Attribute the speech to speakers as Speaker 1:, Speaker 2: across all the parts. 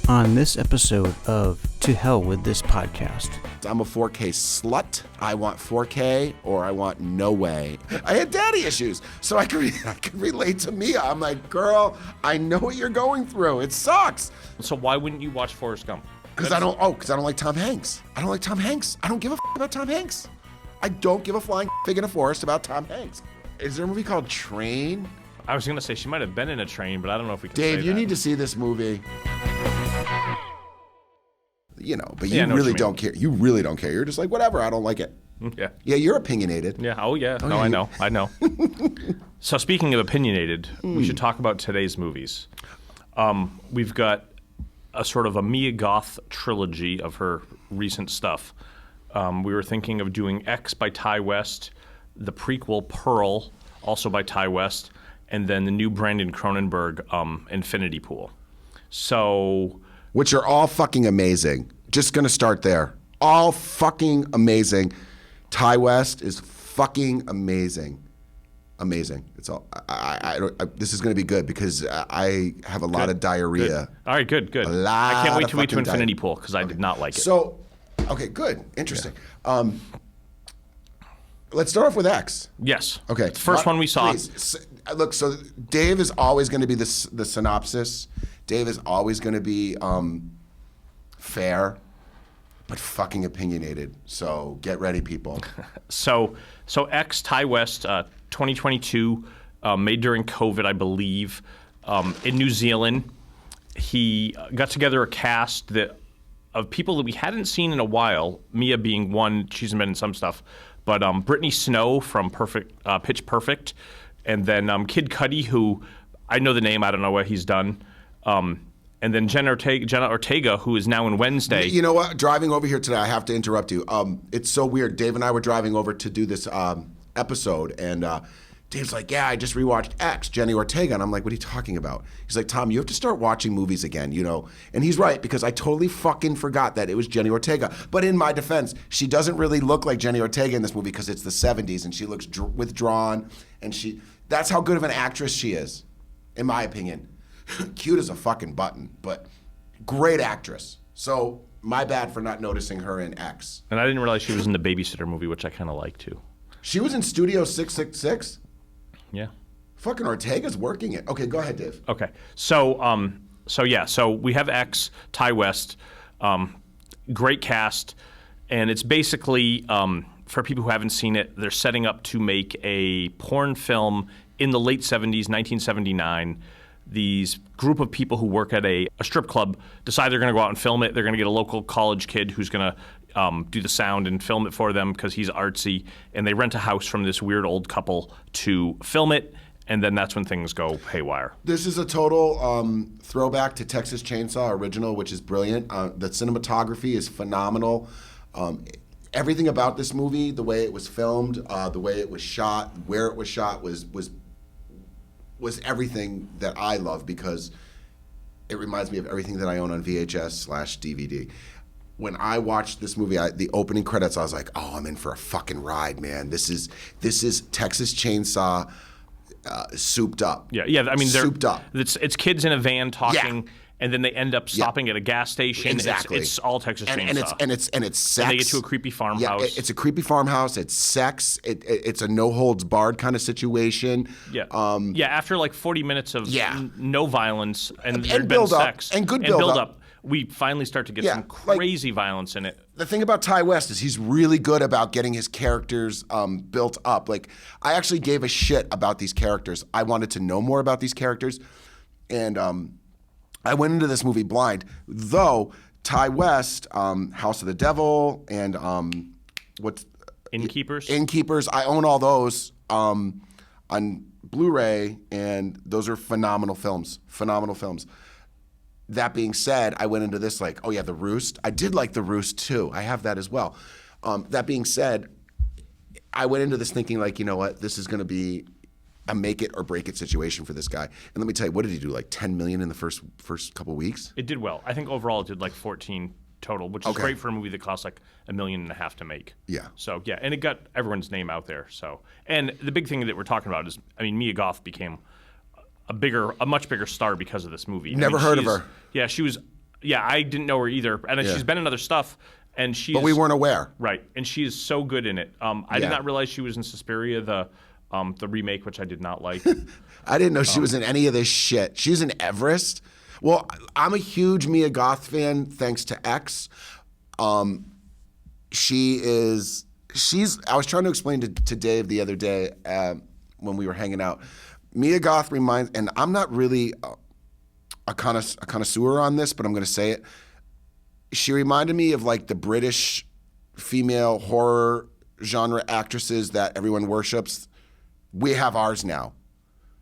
Speaker 1: on this episode of To Hell With This Podcast.
Speaker 2: I'm a 4K slut. I want 4K or I want no way. I had daddy issues, so I could relate to Mia. I'm like, girl, I know what you're going through. It sucks.
Speaker 3: So why wouldn't you watch Forrest Gump?
Speaker 2: Because I don't like Tom Hanks. I don't like Tom Hanks. I don't give a about Tom Hanks. I don't give a flying fig in a forest about Tom Hanks. Is there a movie called Train?
Speaker 3: I was going to say she might have been in a train, but I don't know if we can
Speaker 2: Dave,
Speaker 3: say
Speaker 2: you
Speaker 3: that.
Speaker 2: need to see this movie. You know, but you really don't care. You really don't care. You're just like, whatever, I don't like it.
Speaker 3: Yeah.
Speaker 2: Yeah, you're opinionated.
Speaker 3: Yeah, I know. So speaking of opinionated, we should talk about today's movies. We've got a sort of a Mia Goth trilogy of her recent stuff. We were thinking of doing X by Ty West, the prequel Pearl, also by Ty West, and then the new Brandon Cronenberg Infinity Pool. So...
Speaker 2: Which are all fucking amazing. Just gonna start there. All fucking amazing. Ty West is fucking amazing. Amazing. It's all. This is gonna be good because I have a lot of diarrhea.
Speaker 3: Good. All right, good. I can't wait to wait to Infinity Pool because I did not like it.
Speaker 2: So, okay, good, interesting. Yeah. Let's start off with X.
Speaker 3: Yes.
Speaker 2: Okay.
Speaker 3: The first one we saw.
Speaker 2: Please. Look, so Dave is always going to be the synopsis. Dave is always going to be fair, but fucking opinionated. So get ready, people.
Speaker 3: So X, Ty West, 2022, made during COVID, I believe, in New Zealand. He got together a cast of people that we hadn't seen in a while, Mia being one, she's been in some stuff, but Brittany Snow from Pitch Perfect, and then Kid Cudi, who I know the name, I don't know what he's done, and then Jenny Ortega, who is now in Wednesday.
Speaker 2: You know what? Driving over here today, I have to interrupt you. It's so weird. Dave and I were driving over to do this episode, and Dave's like, yeah, I just rewatched X, Jenny Ortega. And I'm like, what are you talking about? He's like, Tom, you have to start watching movies again, you know? And he's right, because I totally fucking forgot that it was Jenny Ortega. But in my defense, she doesn't really look like Jenny Ortega in this movie because it's the 70s and she looks withdrawn. And that's how good of an actress she is, in my opinion. Cute as a fucking button, but great actress. So my bad for not noticing her in X.
Speaker 3: And I didn't realize she was in the Babysitter movie, which I kind of like too.
Speaker 2: She was in Studio 666?
Speaker 3: Yeah.
Speaker 2: Fucking Ortega's working it. Okay, go ahead, Dave.
Speaker 3: Okay. So we have X, Ty West, great cast, and it's basically, for people who haven't seen it, they're setting up to make a porn film in the late 70s, 1979. These group of people who work at a strip club decide they're going to go out and film it. They're going to get a local college kid who's going to do the sound and film it for them because he's artsy, and they rent a house from this weird old couple to film it, and then that's when things go haywire.
Speaker 2: This is a total throwback to Texas Chainsaw original, which is brilliant. The cinematography is phenomenal. Everything about this movie, the way it was filmed, the way it was shot, where it was shot was everything that I love because it reminds me of everything that I own on VHS/DVD. When I watched this movie, the opening credits, I was like, "Oh, I'm in for a fucking ride, man! This is Texas Chainsaw souped up."
Speaker 3: Yeah. I mean,
Speaker 2: souped up.
Speaker 3: It's kids in a van talking, and then they end up stopping at a gas station.
Speaker 2: Exactly.
Speaker 3: It's all Texas Chainsaw.
Speaker 2: And it's sex.
Speaker 3: And they get to a creepy farmhouse.
Speaker 2: Yeah, it's a creepy farmhouse. It's sex. It's a no holds barred kind of situation.
Speaker 3: Yeah. After like 40 minutes of no violence and
Speaker 2: build up
Speaker 3: sex
Speaker 2: and good build up.
Speaker 3: We finally start to get some crazy violence in it.
Speaker 2: The thing about Ty West is he's really good about getting his characters built up. Like, I actually gave a shit about these characters. I wanted to know more about these characters. And I went into this movie blind. Though, Ty West, House of the Devil, and Innkeepers. I own all those on Blu-ray, and those are phenomenal films. That being said, I went into this like, oh yeah, The Roost. I did like The Roost too. I have that as well. That being said, I went into this thinking like, you know what, this is going to be a make it or break it situation for this guy. And let me tell you, what did he do? Like 10 million in the first couple weeks?
Speaker 3: It did well. I think overall it did like 14 total, which is great for a movie that costs like $1.5 million to make.
Speaker 2: Yeah.
Speaker 3: So yeah, and it got everyone's name out there. So, and the big thing that we're talking about is, I mean, Mia Goth became a much bigger star because of this movie.
Speaker 2: Never heard of her.
Speaker 3: Yeah, she was Yeah, I didn't know her either, and she's been in other stuff, and
Speaker 2: but we weren't aware.
Speaker 3: Right, and she is so good in it. I did not realize she was in Suspiria, the remake, which I did not like.
Speaker 2: I didn't know she was in any of this shit. She's in Everest. Well, I'm a huge Mia Goth fan, thanks to X. She's. I was trying to explain to Dave the other day when we were hanging out. Mia Goth reminds, and I'm not really a connoisseur on this, but I'm going to say it. She reminded me of like the British female horror genre actresses that everyone worships. We have ours now.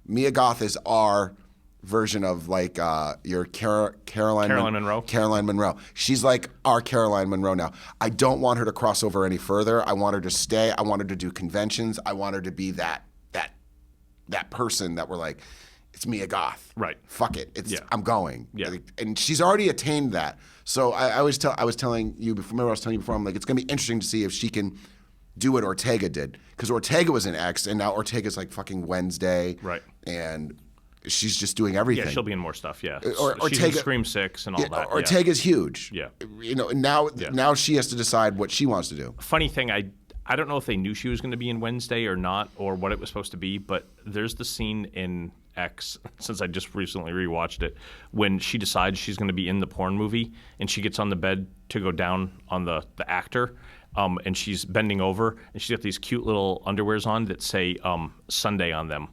Speaker 2: Mia Goth is our version of like your Caroline
Speaker 3: Monroe.
Speaker 2: Caroline Monroe. She's like our Caroline Monroe now. I don't want her to cross over any further. I want her to stay. I want her to do conventions. I want her to be that person that we're like, it's Mia Goth.
Speaker 3: Right.
Speaker 2: Fuck it. I'm going.
Speaker 3: Yeah.
Speaker 2: And she's already attained that. So I was telling you before. Remember I was telling you before. I'm like, it's gonna be interesting to see if she can do what Ortega did, because Ortega was in X, and now Ortega's like fucking Wednesday.
Speaker 3: Right.
Speaker 2: And she's just doing everything.
Speaker 3: Yeah, she'll be in more stuff. Yeah.
Speaker 2: Ortega,
Speaker 3: she's in Scream 6 and all that.
Speaker 2: Ortega's huge.
Speaker 3: Yeah.
Speaker 2: You know, now she has to decide what she wants to do.
Speaker 3: Funny thing, I don't know if they knew she was going to be in Wednesday or not, or what it was supposed to be, but there's the scene in X, since I just recently rewatched it, when she decides she's going to be in the porn movie, and she gets on the bed to go down on the actor, and she's bending over, and she's got these cute little underwears on that say Sunday on them.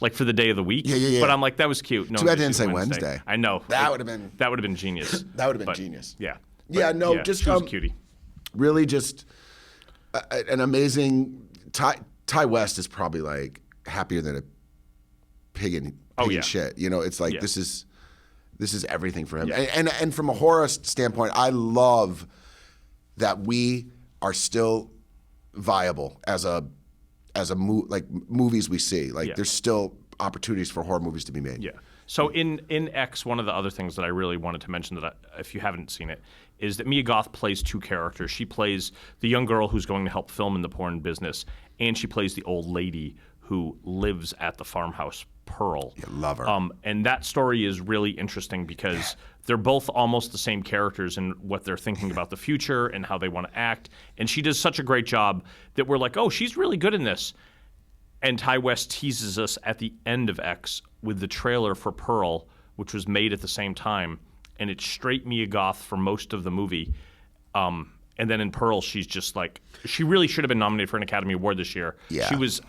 Speaker 3: Like for the day of the week.
Speaker 2: Yeah.
Speaker 3: But I'm like, that was cute. No,
Speaker 2: too bad I didn't say Wednesday.
Speaker 3: I know.
Speaker 2: That would have been
Speaker 3: genius.
Speaker 2: That would have been genius.
Speaker 3: Yeah.
Speaker 2: Just
Speaker 3: she was a cutie.
Speaker 2: Really just an amazing Ty West is probably like happier than a pig in shit. You know, it's like this is everything for him.
Speaker 3: Yeah.
Speaker 2: And from a horror standpoint, I love that we are still viable as movies we see. Like there's still opportunities for horror movies to be made.
Speaker 3: Yeah. So in X, one of the other things that I really wanted to mention that if you haven't seen it, is that Mia Goth plays two characters. She plays the young girl who's going to help film in the porn business, and she plays the old lady who lives at the farmhouse, Pearl.
Speaker 2: Yeah, love her.
Speaker 3: And that story is really interesting because they're both almost the same characters in what they're thinking about the future and how they want to act. And she does such a great job that we're like, oh, she's really good in this. And Ty West teases us at the end of X with the trailer for Pearl, which was made at the same time. And it's straight Mia Goth for most of the movie. And then in Pearl, she's just like, she really should have been nominated for an Academy Award this year.
Speaker 2: Yeah.
Speaker 3: She was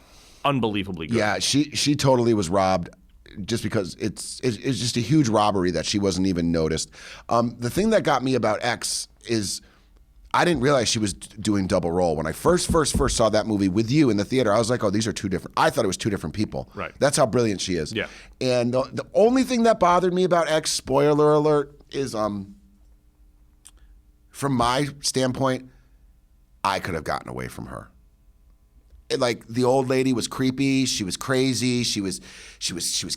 Speaker 3: unbelievably good.
Speaker 2: Yeah, she totally was robbed just because it's just a huge robbery that she wasn't even noticed. The thing that got me about X is I didn't realize she was doing double role. When I first saw that movie with you in the theater, I was like, oh, these are two different. I thought it was two different people.
Speaker 3: Right.
Speaker 2: That's how brilliant she is.
Speaker 3: Yeah.
Speaker 2: And the only thing that bothered me about X, spoiler alert, is from my standpoint, I could have gotten away from her. Like the old lady was creepy, she was crazy, she was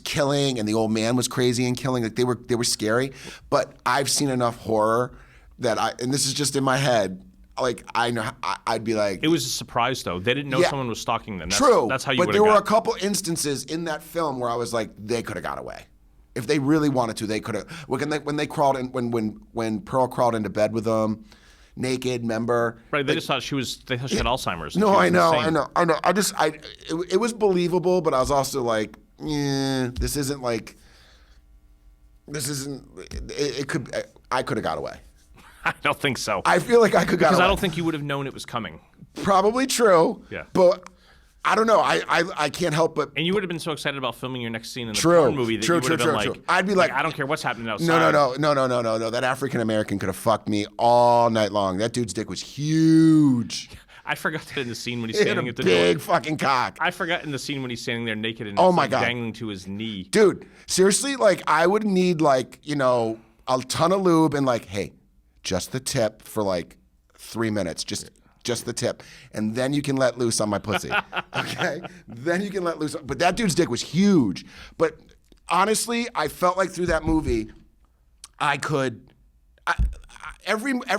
Speaker 2: killing, and the old man was crazy and killing. Like they were scary. But I've seen enough horror that and this is just in my head. Like I know, I'd be like.
Speaker 3: It was a surprise though. They didn't know someone was stalking them.
Speaker 2: True.
Speaker 3: That's how you.
Speaker 2: But there were a couple instances in that film where I was like, they could have got away. If they really wanted to, they could have. When they crawled in, when Pearl crawled into bed with them. Naked, member.
Speaker 3: Right, they just thought they thought she had Alzheimer's.
Speaker 2: No, I know. It was believable, but I was also like, I could have got away.
Speaker 3: I don't think so.
Speaker 2: I feel like I could got away.
Speaker 3: Because I don't think you would have known it was coming.
Speaker 2: Probably true.
Speaker 3: Yeah.
Speaker 2: But I don't know. I can't help but.
Speaker 3: And you would have been so excited about filming your next scene in the porn movie that you would have been like,
Speaker 2: I'd be like,
Speaker 3: I don't care what's happening outside.
Speaker 2: No. That African American could have fucked me all night long. That dude's dick was huge.
Speaker 3: I forgot that in the scene when he's standing at the
Speaker 2: big
Speaker 3: door.
Speaker 2: fucking cock.
Speaker 3: I forgot in the scene when he's standing there naked and
Speaker 2: God,
Speaker 3: dangling to his knee.
Speaker 2: Dude, seriously, like I would need like, a ton of lube and like, hey, just the tip for like 3 minutes. Just the tip. And then you can let loose on my pussy. Okay? Then you can let loose. But that dude's dick was huge. But honestly, I felt like through that movie, every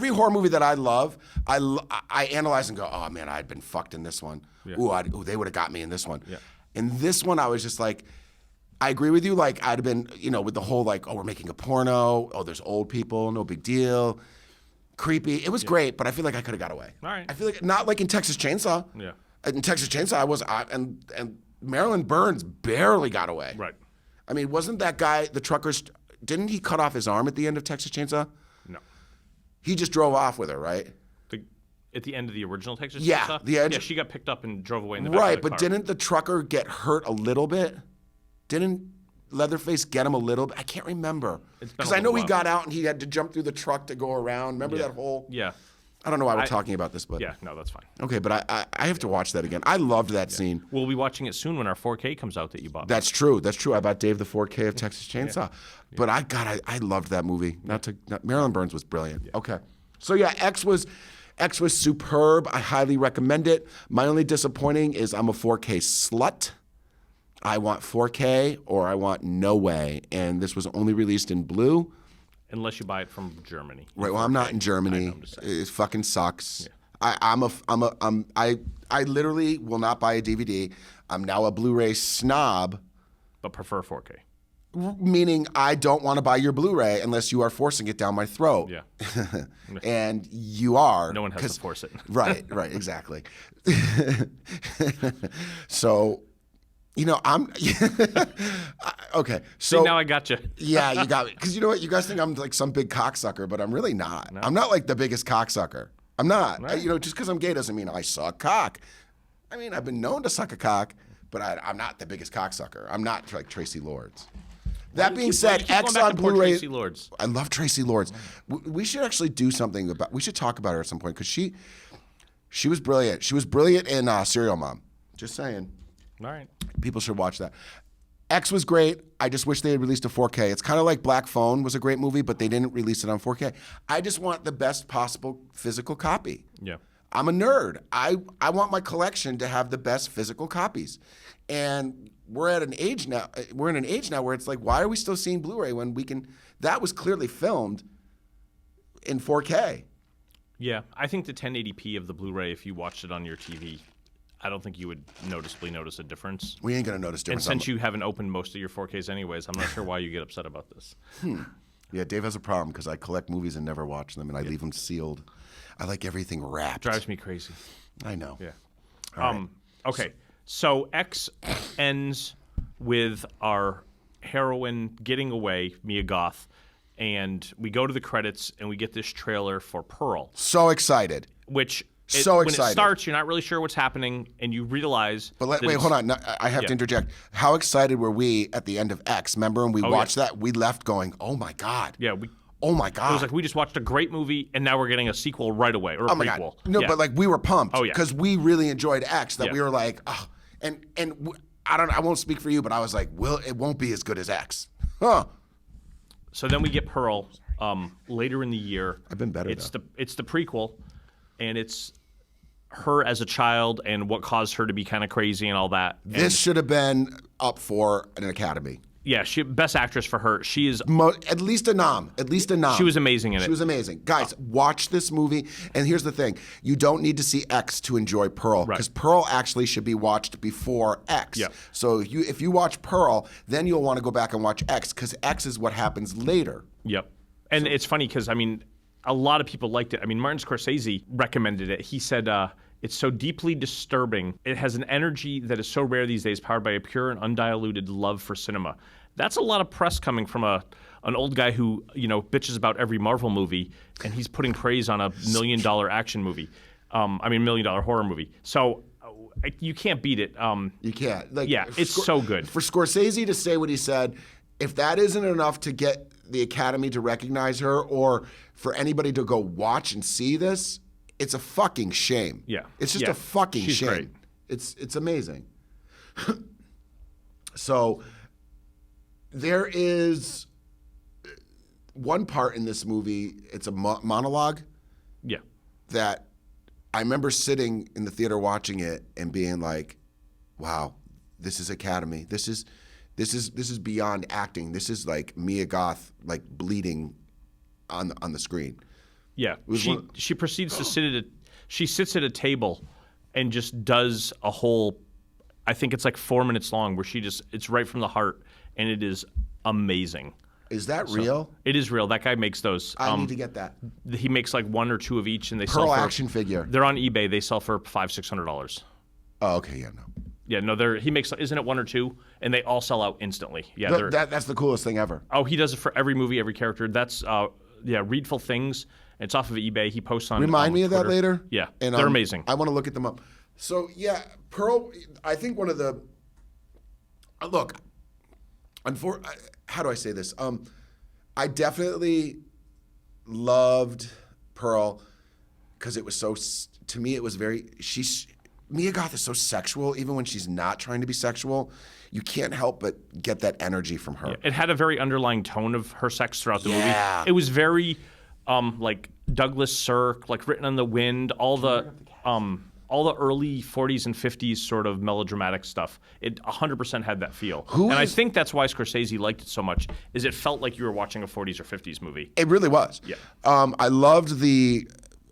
Speaker 2: horror movie that I love, I analyze and go, oh man, I'd been fucked in this one. Yeah. Ooh, they would have got me in this one.
Speaker 3: Yeah.
Speaker 2: In this one, I was just like, I agree with you. Like, I'd have been, with the whole, like, oh, we're making a porno. Oh, there's old people. No big deal. Creepy. It was great, but I feel like I could have got away.
Speaker 3: All right.
Speaker 2: I feel like, not like in Texas Chainsaw.
Speaker 3: Yeah.
Speaker 2: In Texas Chainsaw, and Marilyn Burns barely got away.
Speaker 3: Right.
Speaker 2: I mean, wasn't that guy, the trucker, didn't he cut off his arm at the end of Texas Chainsaw?
Speaker 3: No.
Speaker 2: He just drove off with her, right?
Speaker 3: At the end of the original Texas
Speaker 2: Yeah,
Speaker 3: Chainsaw?
Speaker 2: the edge.
Speaker 3: Yeah, she got picked up and drove away in the back
Speaker 2: Right,
Speaker 3: of the
Speaker 2: but
Speaker 3: car.
Speaker 2: didn't the trucker get hurt a little bit? Didn't Leatherface get him a little bit? I can't remember. Because I know he got out and he had to jump through the truck to go around. Remember that whole?
Speaker 3: Yeah.
Speaker 2: I don't know why we're talking about this, but
Speaker 3: Yeah, no, that's fine.
Speaker 2: okay. But I have to watch that again. I loved that scene.
Speaker 3: We'll be watching it soon when our 4K comes out that you bought.
Speaker 2: That's true. That's true. I bought Dave the 4K of Texas Chainsaw. But I loved that movie. Marilyn Burns was brilliant. Yeah. Okay. So yeah, X was superb. I highly recommend it. My only disappointing is I'm a 4K slut. I want 4K or I want no way. And this was only released in blue.
Speaker 3: Unless you buy it from Germany.
Speaker 2: Right. Well, I'm not in Germany. It fucking sucks. Yeah. I literally will not buy a DVD. I'm now a Blu-ray snob.
Speaker 3: But prefer 4K.
Speaker 2: Meaning I don't want to buy your Blu-ray unless you are forcing it down my throat.
Speaker 3: Yeah.
Speaker 2: And you are.
Speaker 3: No one has to force it.
Speaker 2: Right, exactly. So, I'm okay. So
Speaker 3: see, now I got you.
Speaker 2: Yeah, you got me. Because you know what? You guys think I'm like some big cocksucker, but I'm really not. No. I'm not like the biggest cocksucker. I'm not. Right. Just because I'm gay doesn't mean I suck cock. I mean, I've been known to suck a cock, but I'm not the biggest cocksucker. I'm not like Tracy Lords. That being said, X on Blu-ray.
Speaker 3: Tracy Lords.
Speaker 2: I love Tracy Lords. We should actually do something about. We should talk about her at some point because she was brilliant. She was brilliant in Serial Mom. Just saying.
Speaker 3: All right.
Speaker 2: People should watch that. X was great. I just wish they had released a 4K. It's kind of like Black Phone was a great movie, but they didn't release it on 4K. I just want the best possible physical copy.
Speaker 3: Yeah.
Speaker 2: I'm a nerd. I want my collection to have the best physical copies. And we're at an age now. We're in an age now where it's like, why are we still seeing Blu-ray when we can? That was clearly filmed in 4K.
Speaker 3: Yeah, I think the 1080p of the Blu-ray, if you watched it on your TV, I don't think you would noticeably notice a difference.
Speaker 2: We ain't gonna notice difference.
Speaker 3: And since you haven't opened most of your 4Ks anyways, I'm not sure why you get upset about this.
Speaker 2: Yeah, Dave has a problem because I collect movies and never watch them, and I leave them sealed. I like everything wrapped.
Speaker 3: Drives me crazy.
Speaker 2: I know.
Speaker 3: Yeah.
Speaker 2: Right.
Speaker 3: Okay, so X ends with our heroine getting away, Mia Goth, and we go to the credits and we get this trailer for Pearl.
Speaker 2: So excited.
Speaker 3: Which
Speaker 2: so
Speaker 3: when
Speaker 2: excited.
Speaker 3: it starts, you're not really sure what's happening, and you realize.
Speaker 2: But wait, hold on. No, I have to interject. How excited were we at the end of X? Remember when we watched that? We left going, "Oh my god!"
Speaker 3: Yeah,
Speaker 2: oh my god!
Speaker 3: It was like we just watched a great movie, and now we're getting a sequel right away, or a
Speaker 2: my
Speaker 3: prequel.
Speaker 2: God. No, but like we were pumped because we really enjoyed X. That we were like, oh, and I won't speak for you, but I was like, it won't be as good as X, huh?
Speaker 3: So then we get Pearl later in the year.
Speaker 2: I've been better.
Speaker 3: It's the prequel, and it's her as a child and what caused her to be kind of crazy and all that.
Speaker 2: This should have been up for an Academy.
Speaker 3: Yeah, best actress for her. She is
Speaker 2: at least a nom. At least a nom.
Speaker 3: She was amazing in it.
Speaker 2: She was amazing. Guys, watch this movie. And here's the thing: you don't need to see X to enjoy Pearl, because Pearl actually should be watched before X.
Speaker 3: Yep.
Speaker 2: So if you watch Pearl, then you'll want to go back and watch X, because X is what happens later.
Speaker 3: Yep. And it's funny because a lot of people liked it. Martin Scorsese recommended it. He said. It's so deeply disturbing. It has an energy that is so rare these days, powered by a pure and undiluted love for cinema. That's a lot of press coming from an old guy who bitches about every Marvel movie, and he's putting praise on a $1 million action movie. $1 million horror movie. So you can't beat it.
Speaker 2: You can't.
Speaker 3: It's so good.
Speaker 2: For Scorsese to say what he said, if that isn't enough to get the Academy to recognize her, or for anybody to go watch and see this, it's a fucking shame.
Speaker 3: Yeah.
Speaker 2: It's just a fucking
Speaker 3: She's
Speaker 2: shame.
Speaker 3: Great.
Speaker 2: It's amazing. So there is one part in this movie, it's a monologue.
Speaker 3: Yeah.
Speaker 2: That I remember sitting in the theater watching it and being like, wow, this is Academy. This is beyond acting. This is like Mia Goth like bleeding on the screen.
Speaker 3: Yeah, she proceeds to she sits at a table and just does a whole, I think it's like 4 minutes long, where it's right from the heart, and it is amazing.
Speaker 2: Is that real?
Speaker 3: It is real. That guy makes those.
Speaker 2: I need to get that.
Speaker 3: He makes like 1 or 2 of each, and they
Speaker 2: Pearl
Speaker 3: sell for,
Speaker 2: action figure.
Speaker 3: They're on eBay. They sell for $500-$600.
Speaker 2: Oh, okay, yeah, no.
Speaker 3: Yeah, no, he makes, isn't it 1 or 2? And they all sell out instantly. Yeah,
Speaker 2: That's the coolest thing ever.
Speaker 3: Oh, he does it for every movie, every character. That's Readful Things. It's off of eBay. He posts on.
Speaker 2: Remind me of
Speaker 3: Twitter.
Speaker 2: that later.
Speaker 3: Yeah,
Speaker 2: and
Speaker 3: they're amazing.
Speaker 2: I want to look at them up. So yeah, Pearl. I think one of the look. How do I say this? I definitely loved Pearl because it was so. To me, it was very. Mia Goth is so sexual, even when she's not trying to be sexual. You can't help but get that energy from her.
Speaker 3: Yeah, it had a very underlying tone of her sex throughout the movie. It was very like Douglas Sirk, like Written on the Wind, all the early 40s and 50s sort of melodramatic stuff. It 100% had that feel. I think that's why Scorsese liked it so much, is it felt like you were watching a 40s or 50s movie.
Speaker 2: It really was.
Speaker 3: Yeah.
Speaker 2: I loved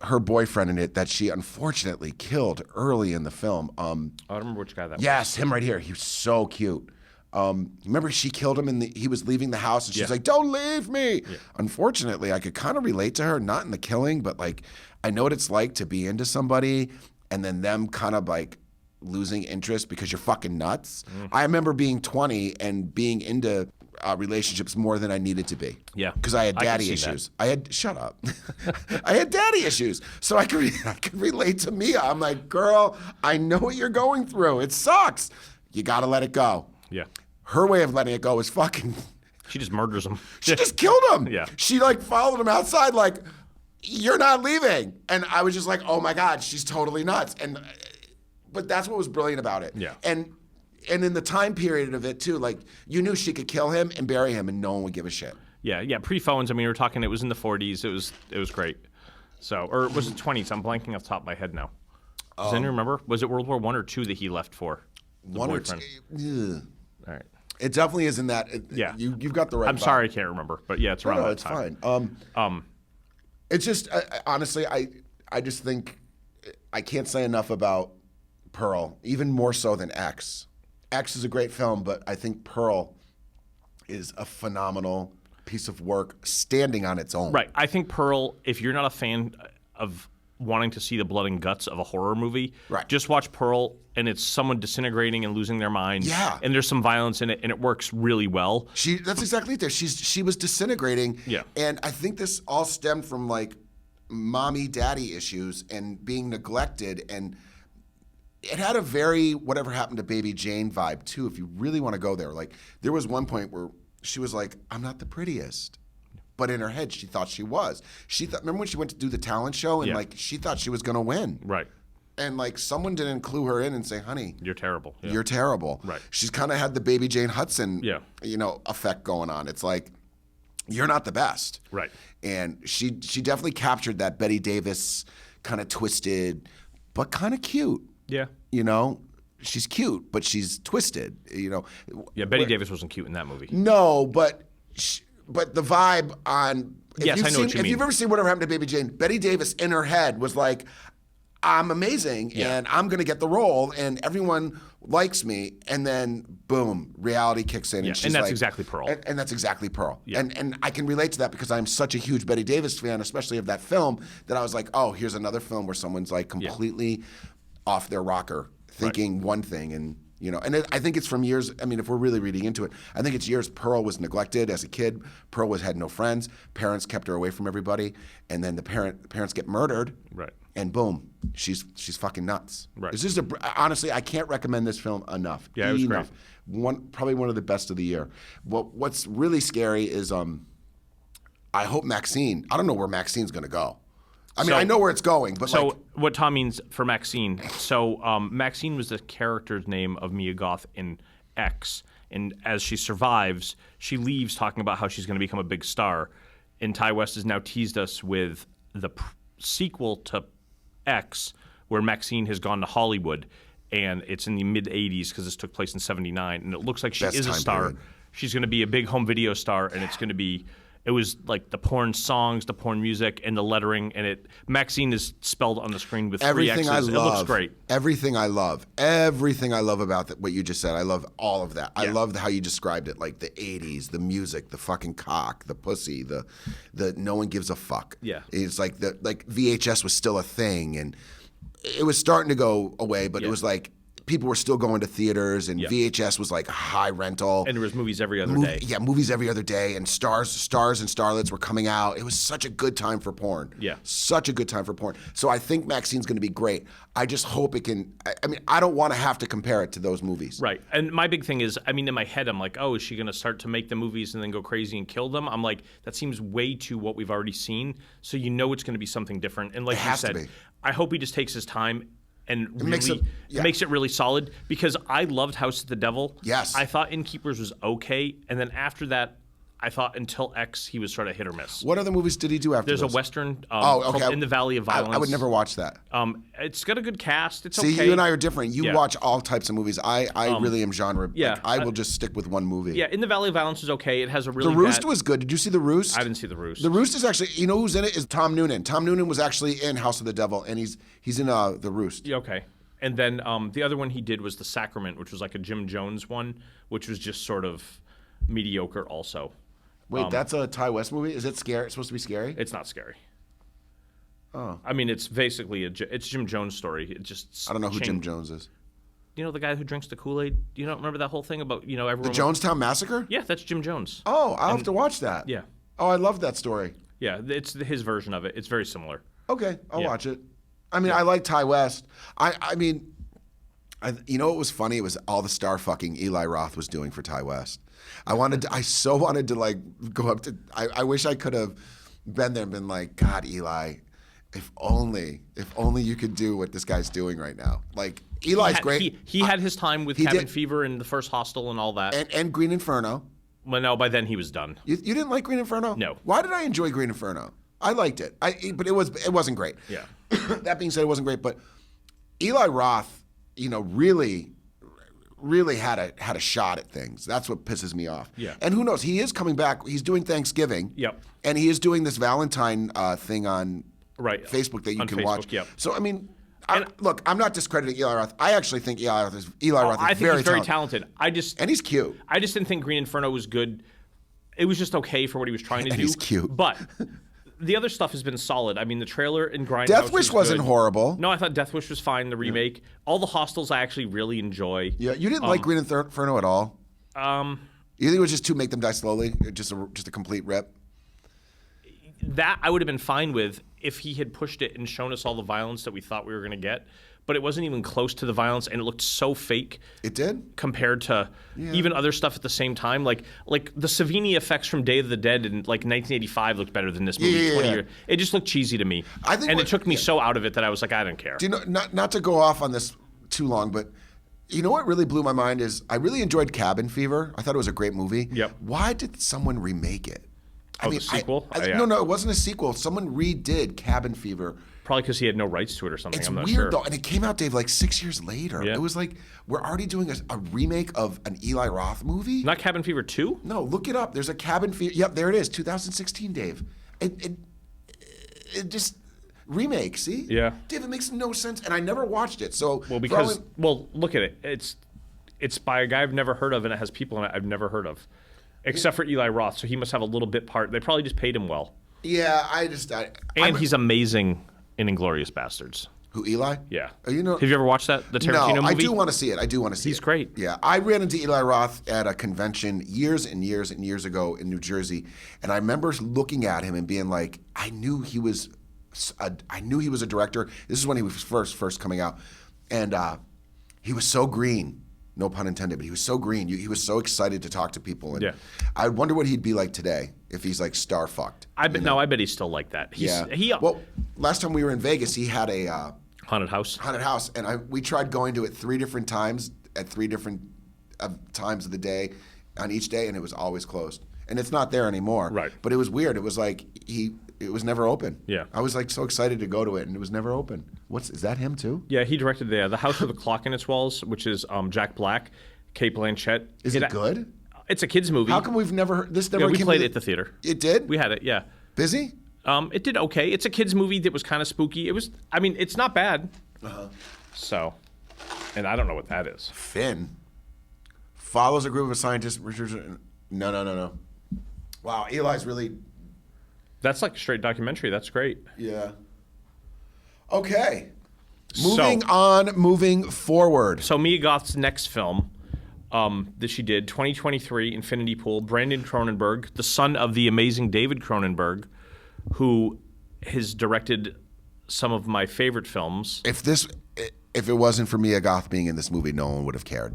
Speaker 2: her boyfriend in it that she unfortunately killed early in the film.
Speaker 3: I don't remember which guy that was.
Speaker 2: Yes, him right here. He was so cute. Remember she killed him he was leaving the house and she's like, "Don't leave me." Yeah. Unfortunately, I could kind of relate to her, not in the killing, but like I know what it's like to be into somebody and then them kind of like losing interest because you're fucking nuts. I remember being 20 and being into relationships more than I needed to be.
Speaker 3: Yeah.
Speaker 2: Because I had daddy issues. Shut up. I had daddy issues. So I could relate to Mia. I'm like, girl, I know what you're going through. It sucks. You got to let it go.
Speaker 3: Yeah.
Speaker 2: Her way of letting it go is fucking.
Speaker 3: She just murders him.
Speaker 2: She just killed him.
Speaker 3: Yeah.
Speaker 2: She like followed him outside like, you're not leaving. And I was just like, oh my God, she's totally nuts. But that's what was brilliant about it.
Speaker 3: Yeah.
Speaker 2: And in the time period of it too, like you knew she could kill him and bury him and no one would give a shit.
Speaker 3: Yeah. Pre-phones, I mean, we were talking, it was in the 40s. It was great. So, or was it 20s? I'm blanking off the top of my head now. Does anyone remember? Was it World War I or II that he left for?
Speaker 2: One
Speaker 3: boyfriend?
Speaker 2: or two.
Speaker 3: All right.
Speaker 2: It definitely is in that.
Speaker 3: Yeah.
Speaker 2: You've got the right.
Speaker 3: I'm sorry, I can't remember, but yeah, it's around that time.
Speaker 2: It's fine. It's just honestly, I just think I can't say enough about Pearl, even more so than X. X is a great film, but I think Pearl is a phenomenal piece of work standing on its own.
Speaker 3: Right. I think Pearl, if you're not a fan of wanting to see the blood and guts of a horror movie,
Speaker 2: right,
Speaker 3: just watch Pearl, and it's someone disintegrating and losing their mind.
Speaker 2: Yeah.
Speaker 3: And there's some violence in it, and it works really well.
Speaker 2: That's exactly it there. She was disintegrating.
Speaker 3: Yeah.
Speaker 2: And I think this all stemmed from like mommy daddy issues and being neglected, and it had a very Whatever Happened to Baby Jane vibe too, if you really want to go there. Like there was one point where she was like, I'm not the prettiest. But in her head, she thought she was. Remember when she went to do the talent show and like she thought she was gonna win.
Speaker 3: Right.
Speaker 2: And like someone didn't clue her in and say, honey,
Speaker 3: you're terrible. Yeah.
Speaker 2: You're terrible.
Speaker 3: Right.
Speaker 2: She's kind of had the Baby Jane Hudson effect going on. It's like, you're not the best.
Speaker 3: Right.
Speaker 2: And she definitely captured that Bette Davis kind of twisted, but kind of cute.
Speaker 3: Yeah.
Speaker 2: You know, she's cute, but she's twisted. You know.
Speaker 3: Yeah, Bette Davis wasn't cute in that movie.
Speaker 2: No, but the vibe on.
Speaker 3: Yes, I know what you mean.
Speaker 2: If you've ever seen Whatever Happened to Baby Jane, Bette Davis in her head was like, I'm amazing and I'm going to get the role and everyone likes me. And then boom, reality kicks in.
Speaker 3: Yeah,
Speaker 2: and she's
Speaker 3: and that's
Speaker 2: like,
Speaker 3: exactly Pearl.
Speaker 2: And that's exactly Pearl.
Speaker 3: Yeah.
Speaker 2: And I can relate to that because I'm such a huge Bette Davis fan, especially of that film, that I was like, oh, here's another film where someone's like completely off their rocker thinking one thing. And, you know, and I think it's from years. I mean, if we're really reading into it, I think it's years. Pearl was neglected as a kid. Pearl had no friends. Parents kept her away from everybody. And then the parents get murdered.
Speaker 3: Right.
Speaker 2: And boom, she's fucking nuts.
Speaker 3: Right.
Speaker 2: It's just honestly, I can't recommend this film enough.
Speaker 3: Yeah, it was great.
Speaker 2: Probably one of the best of the year. What's really scary is I hope Maxine. I don't know where Maxine's going to go. I mean, I know where it's going, but
Speaker 3: so what Tom means for Maxine. So Maxine was the character's name of Mia Goth in X, and as she survives, she leaves talking about how she's going to become a big star. And Ty West has now teased us with the sequel to X, where Maxine has gone to Hollywood, and it's in the mid '80s because this took place in '79, and it looks like she is a star.
Speaker 2: Period.
Speaker 3: She's going to be a big home video star, and it's going to be It was like the porn songs, the porn music, and the lettering, and Maxine is spelled on the screen with
Speaker 2: Everything
Speaker 3: 3
Speaker 2: I
Speaker 3: X's.
Speaker 2: love.
Speaker 3: It looks great.
Speaker 2: Everything I love about what you just said. I love all of that. I love how you described it, like the 80s, the music, the fucking cock, the pussy, the no one gives a fuck.
Speaker 3: Yeah.
Speaker 2: It's like VHS was still a thing, and it was starting to go away, but it was like people were still going to theaters, and VHS was like high rental.
Speaker 3: And there was movies every other day.
Speaker 2: Yeah, movies every other day, and stars and starlets were coming out. It was such a good time for porn.
Speaker 3: Yeah.
Speaker 2: Such a good time for porn. So I think Maxine's going to be great. I just hope it can. I mean, I don't want to have to compare it to those movies.
Speaker 3: Right. And my big thing is, I mean, in my head, I'm like, oh, is she going to start to make the movies and then go crazy and kill them? I'm like, that seems way too what we've already seen. So you know it's going to be something different. And like you said, I hope he just takes his time and really makes it really solid, because I loved House of the Devil.
Speaker 2: Yes.
Speaker 3: I thought Innkeepers was okay, and then after that, I thought until X, he was sort of hit or miss.
Speaker 2: What other movies did he do after
Speaker 3: There's
Speaker 2: those?
Speaker 3: a Western called In the Valley of Violence.
Speaker 2: I would never watch that.
Speaker 3: It's got a good cast. It's
Speaker 2: See,
Speaker 3: okay.
Speaker 2: you and I are different. You watch all types of movies. I really am genre.
Speaker 3: Yeah.
Speaker 2: Like, I will just stick with one movie.
Speaker 3: Yeah, In the Valley of Violence is okay. It has a really
Speaker 2: The Roost was good. Did you see The Roost?
Speaker 3: I didn't see The Roost.
Speaker 2: The Roost is actually, you know who's in it? Is Tom Noonan. Tom Noonan was actually in House of the Devil, and he's in The Roost.
Speaker 3: Yeah, okay. And then the other one he did was The Sacrament, which was like a Jim Jones one, which was just sort of mediocre also.
Speaker 2: Wait, that's a Ty West movie? Is it scary? It's supposed to be scary?
Speaker 3: It's not scary.
Speaker 2: Oh.
Speaker 3: I mean, it's basically it's Jim Jones' story. It just
Speaker 2: I don't know who Jim Jones is.
Speaker 3: You know the guy who drinks the Kool-Aid? You don't remember that whole thing about, everyone...
Speaker 2: The Jonestown Massacre?
Speaker 3: Yeah, that's Jim Jones.
Speaker 2: Oh, I'll have to watch that.
Speaker 3: Yeah.
Speaker 2: Oh, I love that story.
Speaker 3: Yeah, it's his version of it. It's very similar.
Speaker 2: Okay, I'll watch it. I mean, I like Ty West. I mean, you know what was funny? It was all the star fucking Eli Roth was doing for Ty West. I so wanted to like go up to, I wish I could have been there and been like, God, Eli, if only you could do what this guy's doing right now. Like, Eli's great.
Speaker 3: He had his time with Cabin Fever and The First Hostel and all that.
Speaker 2: And Green Inferno.
Speaker 3: Well, no, by then he was done.
Speaker 2: You didn't like Green Inferno?
Speaker 3: No.
Speaker 2: Why did I enjoy Green Inferno? I liked it. But it wasn't great.
Speaker 3: Yeah.
Speaker 2: That being said, it wasn't great. But Eli Roth, really had a shot at things. That's what pisses me off.
Speaker 3: Yeah.
Speaker 2: And who knows? He is coming back. He's doing Thanksgiving.
Speaker 3: Yep.
Speaker 2: And he is doing this Valentine thing on Facebook that you can watch.
Speaker 3: Yep.
Speaker 2: So I mean, look, I'm not discrediting Eli Roth. I actually think Eli Roth is
Speaker 3: I think
Speaker 2: very
Speaker 3: he's very talented.
Speaker 2: And he's cute.
Speaker 3: I just didn't think Green Inferno was good. It was just okay for what he was trying to do.
Speaker 2: He's cute.
Speaker 3: But the other stuff has been solid. I mean, the trailer in Grindhouse
Speaker 2: Death Wish wasn't horrible.
Speaker 3: No, I thought Death Wish was fine, the remake. All the Hostels I actually really enjoy.
Speaker 2: Yeah, you didn't like Green Inferno at all? You think it was just to make them die slowly? Just a complete rip?
Speaker 3: That I would have been fine with if he had pushed it and shown us all the violence that we thought we were going to get. But it wasn't even close to the violence, and it looked so fake.
Speaker 2: It did?
Speaker 3: Compared to even other stuff at the same time. Like the Savini effects from Day of the Dead in 1985 looked better than this movie 20 years. It just looked cheesy to me. It took me so out of it that I was like, I don't care.
Speaker 2: Do you know, not to go off on this too long, but you know what really blew my mind is I really enjoyed Cabin Fever. I thought it was a great movie.
Speaker 3: Yep.
Speaker 2: Why did someone remake it?
Speaker 3: The sequel?
Speaker 2: No, it wasn't a sequel. Someone redid Cabin Fever.
Speaker 3: Probably because he had no rights to it or something.
Speaker 2: It's
Speaker 3: I'm not
Speaker 2: weird
Speaker 3: sure.
Speaker 2: though, and it came out, Dave, like 6 years later.
Speaker 3: Yeah.
Speaker 2: It was like we're already doing a remake of an Eli Roth movie.
Speaker 3: Not Cabin Fever 2?
Speaker 2: No, look it up. There's a Cabin Fever. Yep, there it is. 2016, Dave. It just remake. See?
Speaker 3: Yeah.
Speaker 2: Dave, it makes no sense, and I never watched it. So
Speaker 3: look at it. It's by a guy I've never heard of, and it has people in it I've never heard of, except for Eli Roth. So he must have a little bit part. They probably just paid him well.
Speaker 2: Yeah,
Speaker 3: he's amazing in Inglourious Bastards.
Speaker 2: Who, Eli?
Speaker 3: Yeah.
Speaker 2: Have
Speaker 3: you ever watched the Tarantino movie?
Speaker 2: I do want to see it.
Speaker 3: He's great.
Speaker 2: Yeah, I ran into Eli Roth at a convention years and years and years ago in New Jersey, and I remember looking at him and being like, I knew he was a director. This is when he was first coming out, and he was so green. No pun intended, but he was so green. He was so excited to talk to people. And I wonder what he'd be like today if he's like star fucked.
Speaker 3: I bet he's still like that.
Speaker 2: Well, last time we were in Vegas, he had a
Speaker 3: haunted house.
Speaker 2: And we tried going to it 3 different times at 3 different times of the day, on each day, and it was always closed. And it's not there anymore.
Speaker 3: Right.
Speaker 2: But it was weird. It was like it was never open.
Speaker 3: Yeah.
Speaker 2: I was like so excited to go to it, and it was never open. Is that him too?
Speaker 3: Yeah, he directed the House with a Clock in Its Walls, which is Jack Black, Kate Blanchett.
Speaker 2: Is it good?
Speaker 3: It's a kids movie.
Speaker 2: How come we've never heard this? Never
Speaker 3: Yeah, we
Speaker 2: came
Speaker 3: played
Speaker 2: to
Speaker 3: it at the theater.
Speaker 2: It did.
Speaker 3: We had it. Yeah.
Speaker 2: Busy.
Speaker 3: It did okay. It's a kids movie that was kind of spooky. It was. I mean, it's not bad. So, and I don't know what that is.
Speaker 2: Finn follows a group of scientists. No. Wow, Eli's really.
Speaker 3: That's like a straight documentary. That's great.
Speaker 2: Yeah. Okay. Moving forward.
Speaker 3: So Mia Goth's next film that she did, 2023, Infinity Pool, Brandon Cronenberg, the son of the amazing David Cronenberg, who has directed some of my favorite films.
Speaker 2: If it wasn't for Mia Goth being in this movie, no one would have cared.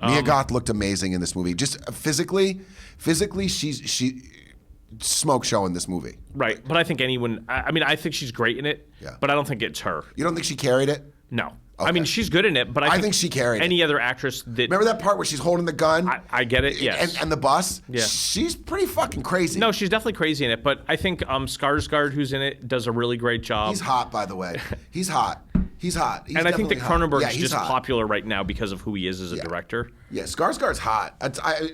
Speaker 2: Mia Goth looked amazing in this movie. Just physically, she smoke show in this movie.
Speaker 3: Right, but I think anyone. I mean, I think she's great in it.
Speaker 2: Yeah.
Speaker 3: But I don't think it's her.
Speaker 2: You don't think she carried it?
Speaker 3: No.
Speaker 2: Okay.
Speaker 3: I mean, she's good in it, but I think
Speaker 2: she carried
Speaker 3: any other actress that.
Speaker 2: Remember that part where she's holding the gun?
Speaker 3: I get it. Yes.
Speaker 2: And the bus.
Speaker 3: Yeah.
Speaker 2: She's pretty fucking crazy.
Speaker 3: No, she's definitely crazy in it, but I think Skarsgård, who's in it, does a really great job.
Speaker 2: He's hot, by the way. He's hot. He's
Speaker 3: and I think that Cronenberg's just
Speaker 2: hot.
Speaker 3: popular right now because of who he is as a director.
Speaker 2: Yeah, Skarsgård's hot.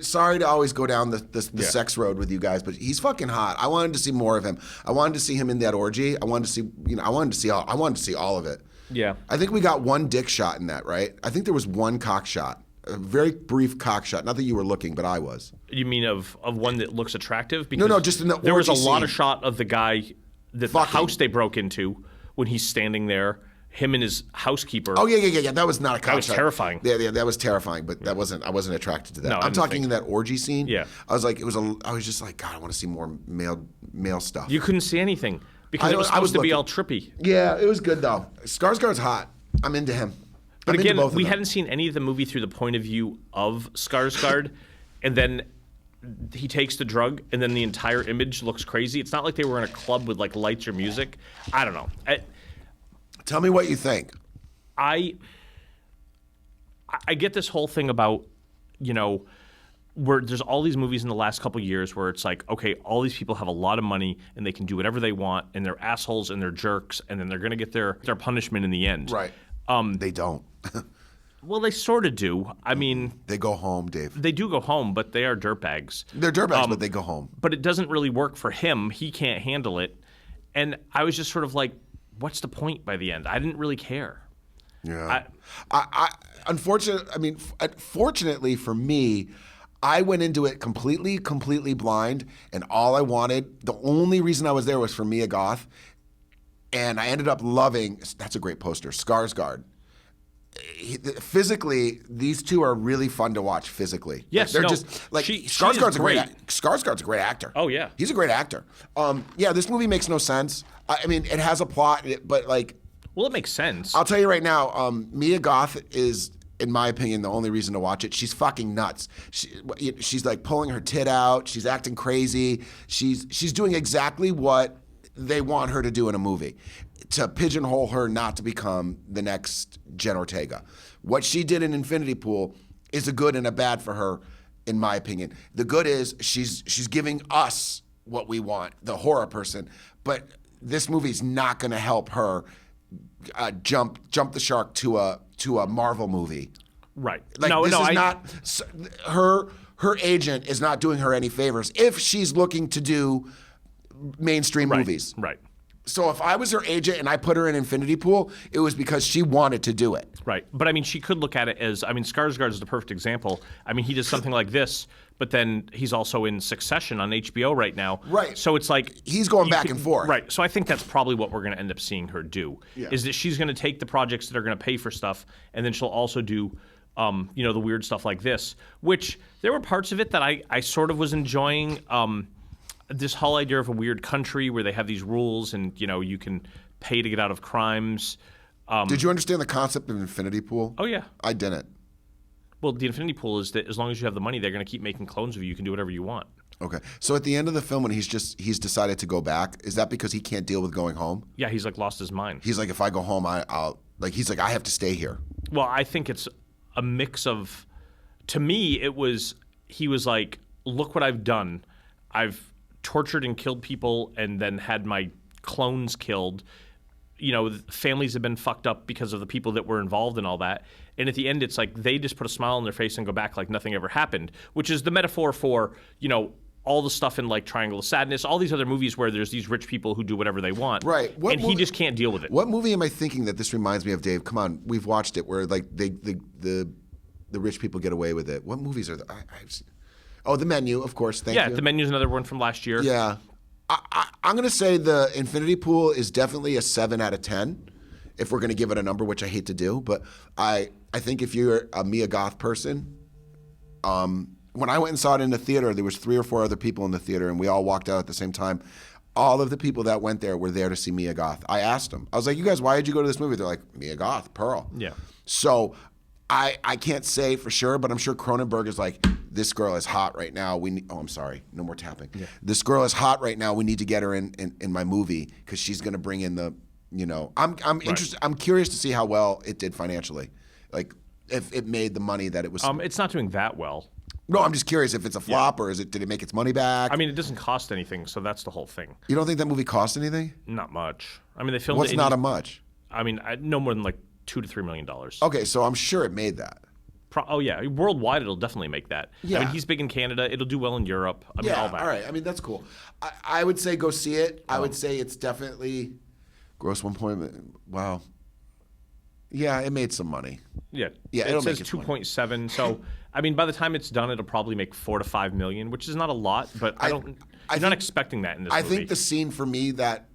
Speaker 2: Sorry to always go down the sex road with you guys, but he's fucking hot. I wanted to see more of him. I wanted to see him in that orgy. I wanted to see all of it.
Speaker 3: Yeah.
Speaker 2: I think we got one dick shot in that, right? I think there was one cock shot. A very brief cock shot. Not that you were looking, but I was.
Speaker 3: You mean of one that looks attractive? Because
Speaker 2: no, just in the orgy
Speaker 3: there was a lot
Speaker 2: scene.
Speaker 3: of shot of the guy that the house they broke into when he's standing there. Him and his housekeeper.
Speaker 2: Oh yeah. That was not a cock shot.
Speaker 3: That was terrifying.
Speaker 2: Yeah, that was terrifying. But I wasn't attracted to that.
Speaker 3: No,
Speaker 2: I'm talking in that orgy scene.
Speaker 3: Yeah.
Speaker 2: I was just like, God, I want to see more male stuff.
Speaker 3: You couldn't see anything because it was supposed to be all trippy.
Speaker 2: Yeah, it was good though. Skarsgård's hot. I'm into him.
Speaker 3: But again, we hadn't seen any of the movie through the point of view of Skarsgård, and then he takes the drug, and then the entire image looks crazy. It's not like they were in a club with like lights or music. I don't know.
Speaker 2: Tell me what you think.
Speaker 3: I get this whole thing about, where there's all these movies in the last couple of years where it's like, okay, all these people have a lot of money and they can do whatever they want and they're assholes and they're jerks and then they're going to get their punishment in the end.
Speaker 2: Right. They don't.
Speaker 3: Well, they sort of do. I mean...
Speaker 2: They go home, Dave.
Speaker 3: They do go home, but they are dirtbags.
Speaker 2: They're dirtbags, but they go home.
Speaker 3: But it doesn't really work for him. He can't handle it. And I was just sort of like, what's the point by the end? I didn't really care.
Speaker 2: Yeah. Fortunately for me, I went into it completely blind, and all I wanted, the only reason I was there was for Mia Goth, and I ended up loving, that's a great poster, Skarsgård. Physically, these two are really fun to watch physically.
Speaker 3: Yes,
Speaker 2: they're just like Skarsgård's a great actor.
Speaker 3: Oh yeah,
Speaker 2: he's a great actor. This movie makes no sense. I mean, it has a plot, but like,
Speaker 3: well, it makes sense.
Speaker 2: I'll tell you right now, Mia Goth is, in my opinion, the only reason to watch it. She's fucking nuts. She's like pulling her tit out. She's acting crazy. She's doing exactly what they want her to do in a movie, to pigeonhole her not to become the next Jenny Ortega. What she did in Infinity Pool is a good and a bad for her, in my opinion. The good is she's giving us what we want, the horror person, but this movie's not going to help her jump the shark to a Marvel movie.
Speaker 3: Right.
Speaker 2: Like her agent is not doing her any favors if she's looking to do mainstream movies.
Speaker 3: Right.
Speaker 2: So if I was her agent and I put her in Infinity Pool, it was because she wanted to do it.
Speaker 3: Right. But I mean, she could look at it as, Skarsgård is the perfect example. I mean, he does something like this, but then he's also in Succession on HBO right now.
Speaker 2: Right.
Speaker 3: So it's like...
Speaker 2: He's going back and forth.
Speaker 3: Right. So I think that's probably what we're going to end up seeing her do, is that she's going to take the projects that are going to pay for stuff, and then she'll also do, the weird stuff like this, which there were parts of it that I sort of was enjoying. This whole idea of a weird country where they have these rules and, you can pay to get out of crimes.
Speaker 2: Did you understand the concept of Infinity Pool?
Speaker 3: Oh, yeah.
Speaker 2: I didn't.
Speaker 3: Well, the Infinity Pool is that as long as you have the money, they're going to keep making clones of you. You can do whatever you want.
Speaker 2: Okay. So at the end of the film, when he's decided to go back, is that because he can't deal with going home?
Speaker 3: Yeah, he's like lost his mind.
Speaker 2: He's like, if I go home, he's like, I have to stay here.
Speaker 3: Well, I think it's a mix of, to me, he was like, look what I've done. I've tortured and killed people and then had my clones killed. families have been fucked up because of the people that were involved in all that. And at the end, it's like they just put a smile on their face and go back like nothing ever happened, which is the metaphor for, all the stuff in like Triangle of Sadness, all these other movies where there's these rich people who do whatever they want.
Speaker 2: Right.
Speaker 3: He just can't deal with it.
Speaker 2: What movie am I thinking that this reminds me of, Dave? Come on, we've watched it where like the rich people get away with it. What movies are there? I've seen. Oh, The Menu, of course. Thank you.
Speaker 3: Yeah, The Menu is another one from last year.
Speaker 2: Yeah. I'm going to say the Infinity Pool is definitely a 7 out of 10 if we're going to give it a number, which I hate to do. But I think if you're a Mia Goth person, when I went and saw it in the theater, there was 3 or 4 other people in the theater, and we all walked out at the same time. All of the people that went there were there to see Mia Goth. I asked them. I was like, you guys, why did you go to this movie? They're like, Mia Goth, Pearl.
Speaker 3: Yeah.
Speaker 2: So I can't say for sure, but I'm sure Cronenberg is like, this girl is hot right now. I'm sorry. No more tapping. Yeah. This girl is hot right now. We need to get her in my movie because she's going to bring in the, I'm interested. I'm curious to see how well it did financially. Like if it made the money that it was.
Speaker 3: It's not doing that well.
Speaker 2: No, I'm just curious if it's a flop or did it make its money back?
Speaker 3: I mean, it doesn't cost anything, so that's the whole thing.
Speaker 2: You don't think that movie cost anything?
Speaker 3: Not much. I mean, they filmed
Speaker 2: What's not a much?
Speaker 3: I mean, no more than like $2 to $3 million.
Speaker 2: Okay, so I'm sure it made that.
Speaker 3: Oh yeah, worldwide it'll definitely make that.
Speaker 2: Yeah.
Speaker 3: I mean, he's big in Canada. It'll do well in Europe. I mean, all that.
Speaker 2: All right. I mean, that's cool. I would say go see it. I would say it's definitely gross 1 point. Wow. Yeah, it made some money.
Speaker 3: Yeah.
Speaker 2: Yeah,
Speaker 3: it says 2.7. So, I mean, by the time it's done, it'll probably make $4 to $5 million, which is not a lot. But I'm not expecting that in this movie.
Speaker 2: I think the scene for me that,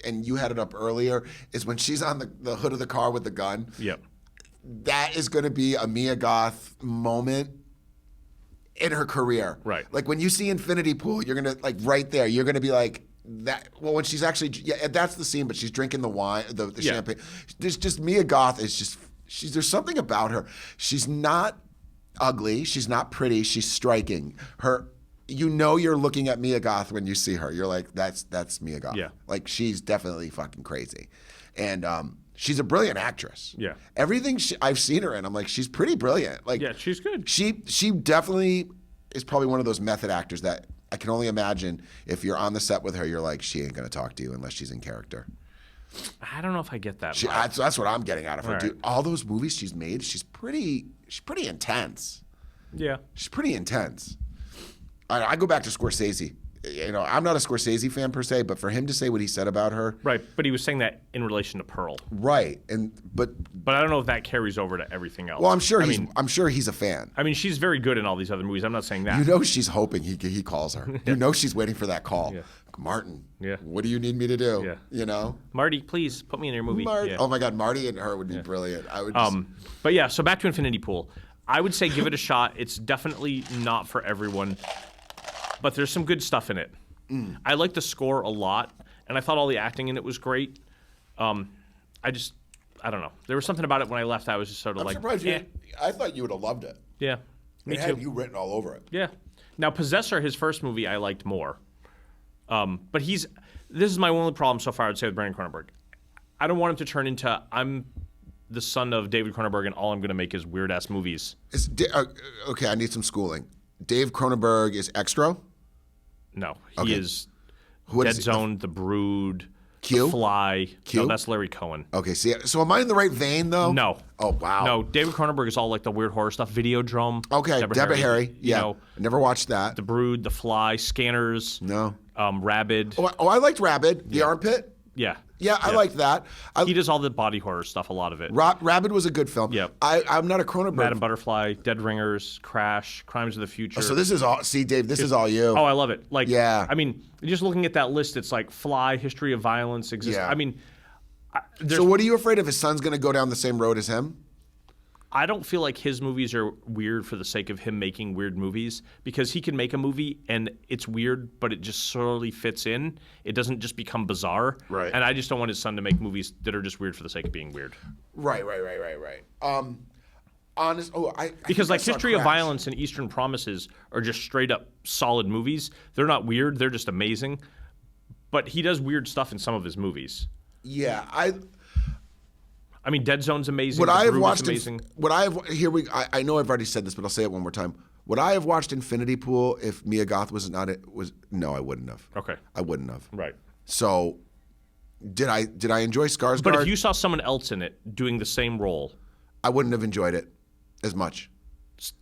Speaker 2: and you had it up earlier, is when she's on the hood of the car with the gun.
Speaker 3: Yep.
Speaker 2: That is going to be a Mia Goth moment in her career.
Speaker 3: Right.
Speaker 2: Like when you see Infinity Pool, you're going to, like right there, you're going to be like, that. Well, when she's actually, that's the scene, but she's drinking the wine, the champagne. There's just, Mia Goth is just, there's something about her. She's not ugly. She's not pretty. She's striking. You're looking at Mia Goth when you see her. You're like, that's Mia Goth.
Speaker 3: Yeah.
Speaker 2: Like she's definitely fucking crazy. And, she's a brilliant actress.
Speaker 3: Yeah.
Speaker 2: Everything I've seen her in, I'm like, she's pretty brilliant. Like,
Speaker 3: yeah, she's good.
Speaker 2: She definitely is probably one of those method actors that I can only imagine if you're on the set with her, you're like, she ain't going to talk to you unless she's in character.
Speaker 3: I don't know if I get that.
Speaker 2: That's what I'm getting out of her.
Speaker 3: All
Speaker 2: Dude,
Speaker 3: right.
Speaker 2: all those movies she's made, she's pretty intense.
Speaker 3: Yeah.
Speaker 2: She's pretty intense. I go back to Scorsese. I'm not a Scorsese fan per se, but for him to say what he said about her,
Speaker 3: Right, but he was saying that in relation to Pearl.
Speaker 2: right? But
Speaker 3: I don't know if that carries over to everything else.
Speaker 2: well, I'm sure he's a fan.
Speaker 3: I mean, she's very good in all these other movies. I'm not saying that.
Speaker 2: She's hoping he calls her. She's waiting for that call.
Speaker 3: Yeah.
Speaker 2: Martin,
Speaker 3: Yeah.
Speaker 2: What do you need me to do?
Speaker 3: Yeah. Marty, please put me in your movie. Yeah.
Speaker 2: Oh my God, Marty and her would be brilliant. I would. Just,
Speaker 3: But yeah, so back to Infinity Pool. I would say give it a shot. It's definitely not for everyone, but there's some good stuff in it. I like the score a lot, and I thought all the acting in it was great. I don't know. There was something about it when I left. I was just sort of
Speaker 2: I'm
Speaker 3: like,
Speaker 2: surprised I thought you would have loved it.
Speaker 3: Yeah, me
Speaker 2: It
Speaker 3: too.
Speaker 2: had you written all over it.
Speaker 3: Yeah. Now, Possessor, his first movie, I liked more. But this is my only problem so far, I'd say, with Brandon Cronenberg. I don't want him to turn into, I'm the son of David Cronenberg, and all I'm going to make is weird-ass movies.
Speaker 2: Okay, I need some schooling. Dave Cronenberg is Extra?
Speaker 3: No. He is
Speaker 2: What
Speaker 3: Dead
Speaker 2: is he?
Speaker 3: Zone, The Brood,
Speaker 2: Q?
Speaker 3: The Fly.
Speaker 2: Q?
Speaker 3: No, that's Larry Cohen.
Speaker 2: Okay, so am I in the right vein, though?
Speaker 3: No.
Speaker 2: Oh, wow.
Speaker 3: No, David Cronenberg is all like the weird horror stuff. Videodrome.
Speaker 2: Okay, Deborah Harry. Yeah.
Speaker 3: You know,
Speaker 2: Never watched that.
Speaker 3: The Brood, The Fly, Scanners.
Speaker 2: No.
Speaker 3: Rabid.
Speaker 2: Oh, I liked Rabid. The Armpit?
Speaker 3: Yeah.
Speaker 2: Yeah, I liked that.
Speaker 3: He does all the body horror stuff, a lot of it.
Speaker 2: Rabid was a good film.
Speaker 3: Yep.
Speaker 2: I'm not a Cronenberg.
Speaker 3: Madam Butterfly, Dead Ringers, Crash, Crimes of the Future.
Speaker 2: So this is all. See, Dave, this is all you.
Speaker 3: Oh, I love it. Like,
Speaker 2: Yeah.
Speaker 3: I mean, just looking at that list, it's like Fly, History of Violence,
Speaker 2: Yeah.
Speaker 3: I mean,
Speaker 2: So what are you afraid of? His son's going to go down the same road as him?
Speaker 3: I don't feel like his movies are weird for the sake of him making weird movies, because he can make a movie and it's weird, but it just sorely fits in. It doesn't just become bizarre.
Speaker 2: Right.
Speaker 3: And I just don't want his son to make movies that are just weird for the sake of being weird.
Speaker 2: Right.
Speaker 3: Because like
Speaker 2: I saw
Speaker 3: History of
Speaker 2: Crash.
Speaker 3: Violence and Eastern Promises are just straight up solid movies. They're not weird. They're just amazing. But he does weird stuff in some of his movies.
Speaker 2: Yeah,
Speaker 3: I mean, Dead Zone's amazing.
Speaker 2: What
Speaker 3: The
Speaker 2: I have
Speaker 3: Brood is
Speaker 2: watched,
Speaker 3: amazing.
Speaker 2: I know I've already said this, but I'll say it one more time. Would I have watched Infinity Pool if Mia Goth was not? No, I wouldn't have.
Speaker 3: Okay.
Speaker 2: I wouldn't have.
Speaker 3: Right.
Speaker 2: So, Did I enjoy Skarsgård?
Speaker 3: But if you saw someone else in it doing the same role,
Speaker 2: I wouldn't have enjoyed it as much.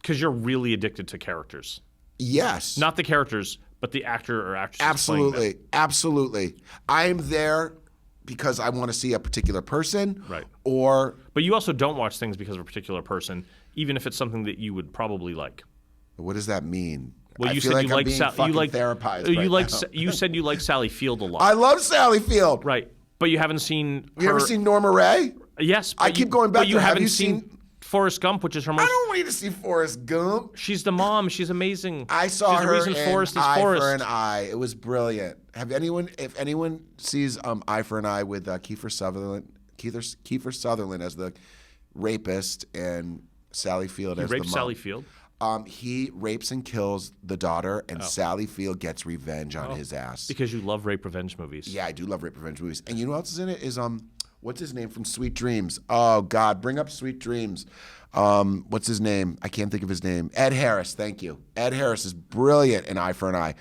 Speaker 3: Because you're really addicted to characters.
Speaker 2: Yes.
Speaker 3: Not the characters, but the actor or actress.
Speaker 2: Absolutely. I'm there because I want to see a particular person.
Speaker 3: Right.
Speaker 2: But
Speaker 3: you also don't watch things because of a particular person, even if it's something that you would probably like.
Speaker 2: What does that mean?
Speaker 3: Well, you
Speaker 2: I feel
Speaker 3: said
Speaker 2: like
Speaker 3: you like
Speaker 2: therapized.
Speaker 3: You said you like Sally Field a lot.
Speaker 2: I love Sally Field.
Speaker 3: Right. But you haven't seen her.
Speaker 2: You ever seen Norma Ray?
Speaker 3: Yes.
Speaker 2: I keep going back
Speaker 3: but
Speaker 2: to
Speaker 3: you
Speaker 2: her. Have
Speaker 3: haven't
Speaker 2: you
Speaker 3: seen Forrest Gump, which is her most.
Speaker 2: I don't need to see Forrest Gump.
Speaker 3: She's the mom. She's amazing.
Speaker 2: I saw
Speaker 3: She's
Speaker 2: her
Speaker 3: the reason
Speaker 2: in
Speaker 3: Forrest is
Speaker 2: Eye
Speaker 3: Forrest.
Speaker 2: for an Eye. It was brilliant. If anyone sees Eye for an Eye with Kiefer Sutherland as the rapist and Sally Field as the mom.
Speaker 3: Raped Sally Field?
Speaker 2: He rapes and kills the daughter, and Sally Field gets revenge on his ass.
Speaker 3: Because you love rape revenge movies.
Speaker 2: Yeah, I do love rape revenge movies. And you know what else is in it? Is what's his name from Sweet Dreams? Oh God, bring up Sweet Dreams. What's his name? I can't think of his name. Ed Harris. Thank you. Ed Harris is brilliant in Eye for an Eye.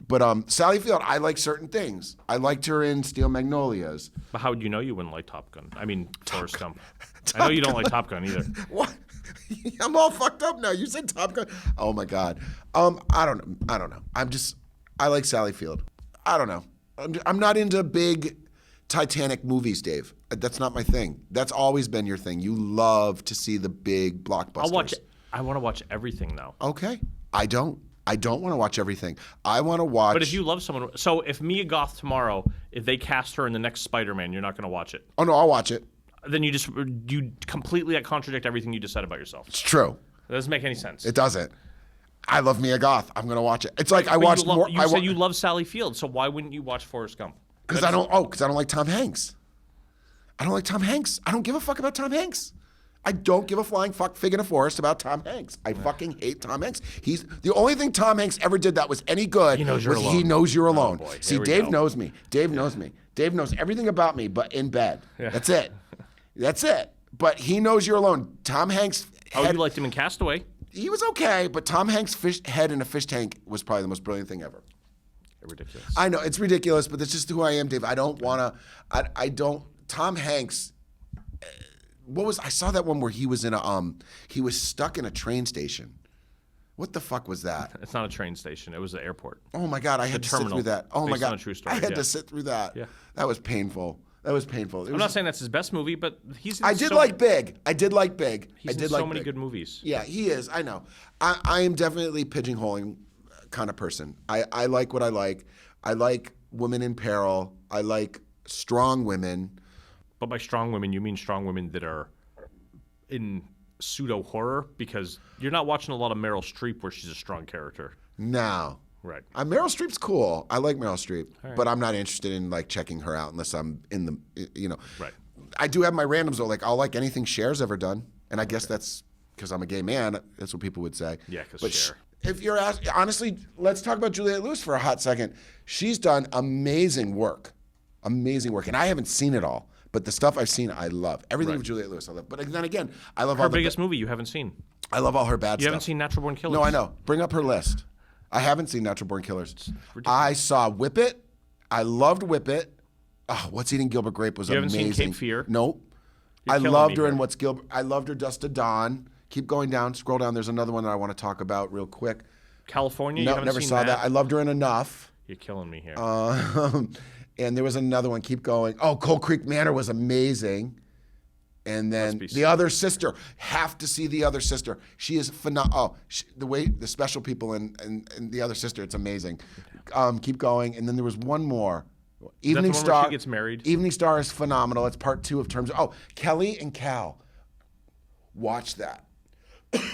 Speaker 2: But Sally Field, I like certain things. I liked her in Steel Magnolias.
Speaker 3: But how would you know you wouldn't like Top Gun? I mean, Forrest Gump. I know you don't like Top Gun either.
Speaker 2: What? I'm all fucked up now. You said Top Gun. Oh my God. I don't know. I like Sally Field. I don't know. I'm not into big Titanic movies, Dave. That's not my thing. That's always been your thing. You love to see the big blockbusters.
Speaker 3: I want to watch everything now.
Speaker 2: Okay. I don't want to watch everything. I want to watch.
Speaker 3: But if you love someone, so if Mia Goth tomorrow, if they cast her in the next Spider-Man, you're not going to watch it.
Speaker 2: Oh no, I'll watch it.
Speaker 3: Then you completely contradict everything you just said about yourself.
Speaker 2: It's true.
Speaker 3: That doesn't make any sense.
Speaker 2: It doesn't. I love Mia Goth. I'm going to watch it. It's like I
Speaker 3: But
Speaker 2: watched more.
Speaker 3: You said you love Sally Field, so why wouldn't you watch Forrest Gump?
Speaker 2: Because I don't like Tom Hanks. I don't like Tom Hanks. I don't give a fuck about Tom Hanks. I don't give a flying fuck fig in a forest about Tom Hanks. I fucking hate Tom Hanks. He's the only thing Tom Hanks ever did that was any good.
Speaker 3: He knows you're alone.
Speaker 2: He knows you're alone.
Speaker 3: Oh, boy.
Speaker 2: See, Dave knows me. Dave knows me. Dave knows everything about me, but in bed.
Speaker 3: Yeah.
Speaker 2: That's it. That's it. But he knows you're alone. Tom Hanks.
Speaker 3: You liked him in Castaway.
Speaker 2: He was okay, but Tom Hanks' head in a fish tank was probably the most brilliant thing ever.
Speaker 3: Ridiculous.
Speaker 2: I know it's ridiculous, but that's just who I am, Dave. I don't want to. I don't. Tom Hanks. I saw that one where he was in he was stuck in a train station. What the fuck was that?
Speaker 3: It's not a train station. It was the airport.
Speaker 2: Oh my God, I had to sit through that. Oh my
Speaker 3: Based on
Speaker 2: God,
Speaker 3: a true story,
Speaker 2: I had to sit through that.
Speaker 3: Yeah.
Speaker 2: That was painful.
Speaker 3: I'm not saying that's his best movie, but he's.
Speaker 2: I did like Big.
Speaker 3: He's in so many good movies.
Speaker 2: Yeah, he is. I know. I am definitely pigeonholing kind of person. I like what I like. I like women in peril. I like strong women.
Speaker 3: But by strong women, you mean strong women that are in pseudo horror, because you're not watching a lot of Meryl Streep where she's a strong character.
Speaker 2: No.
Speaker 3: Right.
Speaker 2: Meryl Streep's cool. I like Meryl Streep, but I'm not interested in like checking her out unless I'm in the,
Speaker 3: Right.
Speaker 2: I do have my randoms though. Like I'll like anything Cher's ever done, and I guess that's because I'm a gay man. That's what people would say.
Speaker 3: Yeah, because Cher.
Speaker 2: If you're honestly, let's talk about Juliette Lewis for a hot second. She's done amazing work, and I haven't seen it all. But the stuff I've seen, I love. Everything of Juliette Lewis, I love. But then again, I love
Speaker 3: her
Speaker 2: all
Speaker 3: biggest movie you haven't seen.
Speaker 2: I love all her bad stuff.
Speaker 3: You haven't seen Natural Born Killers?
Speaker 2: No, I know. Bring up her list. I haven't seen Natural Born Killers. I saw Whip It. I loved Whip It. Oh, What's Eating Gilbert Grape was amazing.
Speaker 3: You haven't seen Cape Fear?
Speaker 2: Nope. I loved her in What's Gilbert. I loved her Dust to Dawn. Keep going down. Scroll down. There's another one that I want to talk about real quick.
Speaker 3: California?
Speaker 2: No,
Speaker 3: you haven't
Speaker 2: never
Speaker 3: seen
Speaker 2: saw that. I loved her in Enough.
Speaker 3: You're killing me here.
Speaker 2: And there was another one. Keep going. Oh, Cold Creek Manor was amazing. And then The Other Sister. Have to see The Other Sister. She is phenomenal. The way the special people in The Other Sister, it's amazing. Keep going. And then there was one more. Evening
Speaker 3: Star.
Speaker 2: Star.
Speaker 3: Where she gets married.
Speaker 2: Evening Star is phenomenal. It's part 2 of Terms. Kelly and Cal. Watch that.